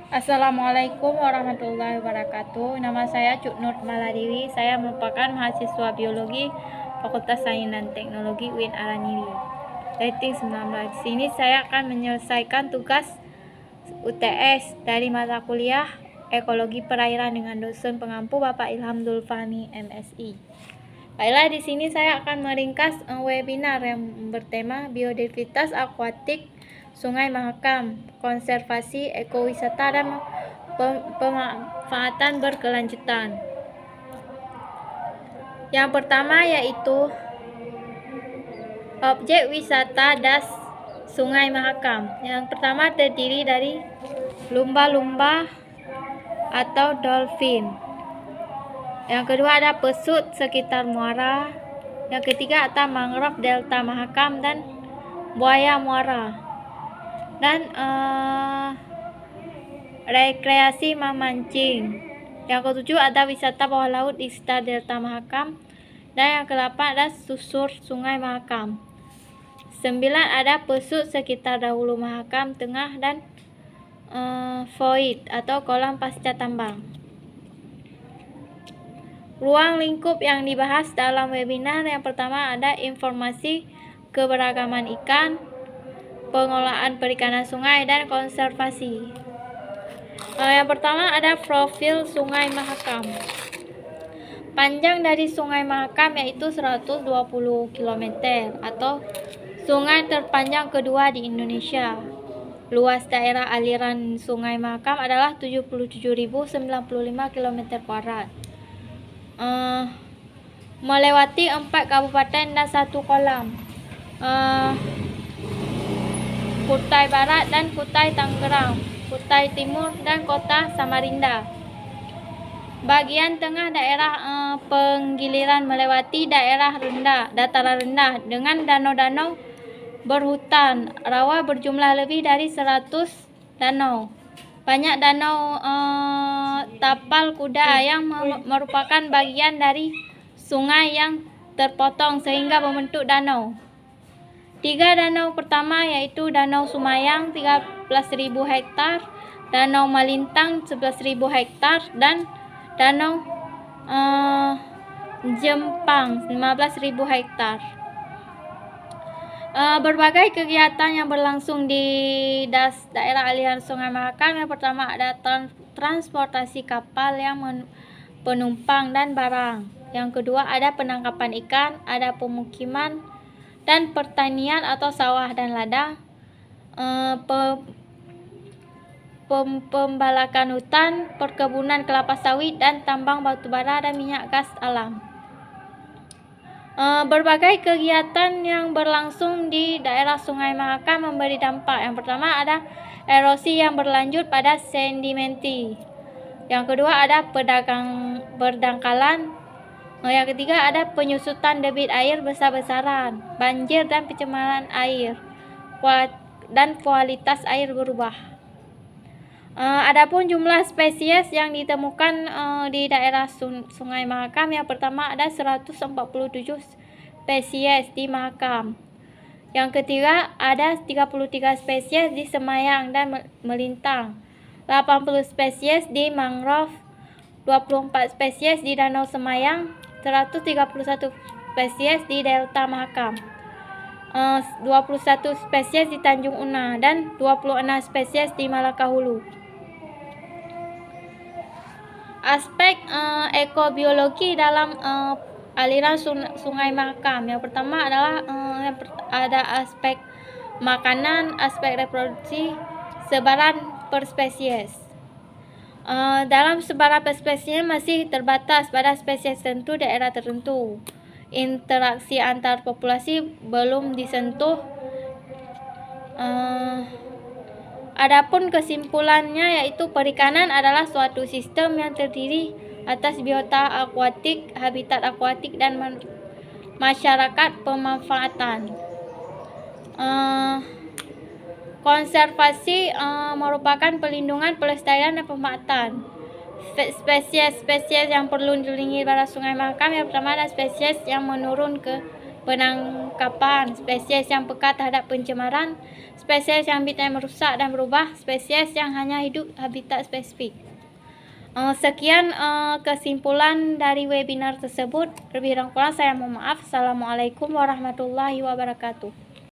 Assalamualaikum warahmatullahi wabarakatuh. Nama saya Cuk Nur Maladewi. Saya merupakan mahasiswa biologi Fakultas Sains dan Teknologi UIN Araniri. Rating 19. Di sini saya akan menyelesaikan tugas UTS dari mata kuliah Ekologi Perairan dengan dosen pengampu Bapak Ilham Dulfahmi MSI. Baiklah, di sini saya akan meringkas webinar yang bertema biodiversitas akuatik Sungai Mahakam, konservasi ekowisata dan pemanfaatan berkelanjutan. Yang pertama yaitu objek wisata das Sungai Mahakam. Yang pertama terdiri dari lumba-lumba atau dolphin. Yang kedua ada pesut sekitar muara. Yang ketiga ada mangrove delta Mahakam dan buaya muara. Dan rekreasi memancing. Yang ketujuh ada wisata bawah laut di sekitar delta Mahakam. Dan yang ke-8 ada susur Sungai Mahakam. 9 ada pesut sekitar dahulu Mahakam Tengah dan void atau kolam pasca tambang. Ruang lingkup yang dibahas dalam webinar yang pertama ada informasi keberagaman ikan, pengolahan perikanan sungai, dan konservasi. Yang pertama ada profil Sungai Mahakam. Panjang dari Sungai Mahakam yaitu 120 km atau sungai terpanjang kedua di Indonesia. Luas daerah aliran Sungai Mahakam adalah 77.095 km². Melewati 4 kabupaten dan 1 kolam. Kutai Barat dan Kutai Tangerang, Kutai Timur dan Kota Samarinda. Bagian tengah daerah penggiliran melewati daerah rendah, dataran rendah dengan danau-danau berhutan rawa berjumlah lebih dari 100 danau. Banyak danau tapal kuda yang merupakan bagian dari sungai yang terpotong sehingga membentuk danau. 3 danau pertama yaitu Danau Sumayang 13.000 hektar, Danau Malintang 11.000 hektar, dan Danau Jempang 15.000 hektar. Berbagai kegiatan yang berlangsung di daerah aliran Sungai Mahakam. Yang pertama ada transportasi kapal yang penumpang dan barang. Yang kedua ada penangkapan ikan, ada pemukiman dan pertanian atau sawah dan ladang, pembalakan hutan, perkebunan kelapa sawit, dan tambang batu bara dan minyak gas alam. Berbagai kegiatan yang berlangsung di daerah Sungai Mahakam memberi dampak. Yang pertama ada erosi yang berlanjut pada sedimenti. Yang kedua ada perdangkalan. Yang ketiga ada penyusutan debit air besar-besaran, banjir dan pencemaran air, dan kualitas air berubah. Adapun jumlah spesies yang ditemukan di daerah Sungai Mahakam, yang pertama ada 147 spesies di Mahakam. Yang ketiga ada 33 spesies di Semayang dan Melintang, 80 spesies di mangrove, 24 spesies di Danau Semayang, 131 spesies di delta Mahakam, 21 spesies di Tanjung Una, dan 26 spesies di Malaka Hulu. Aspek ekobiologi dalam aliran Sungai Mahakam. Yang pertama adalah ada aspek makanan, aspek reproduksi, sebaran per spesies. Dalam sebaran per spesies masih terbatas pada spesies tertentu daerah tertentu. Interaksi antar populasi belum disentuh. Adapun kesimpulannya yaitu perikanan adalah suatu sistem yang terdiri atas biota akuatik, habitat akuatik, dan masyarakat pemanfaatan. Konservasi merupakan pelindungan, pelestarian, dan pemanfaatan. Spesies-spesies yang perlu dilindungi pada Sungai Mahakam yang pertama adalah spesies yang menurun ke penangkapan, spesies yang peka terhadap pencemaran, spesies yang habitatnya merusak dan berubah, spesies yang hanya hidup habitat spesifik. Sekian kesimpulan dari webinar tersebut. Lebih kurang saya mohon maaf. Assalamualaikum warahmatullahi wabarakatuh.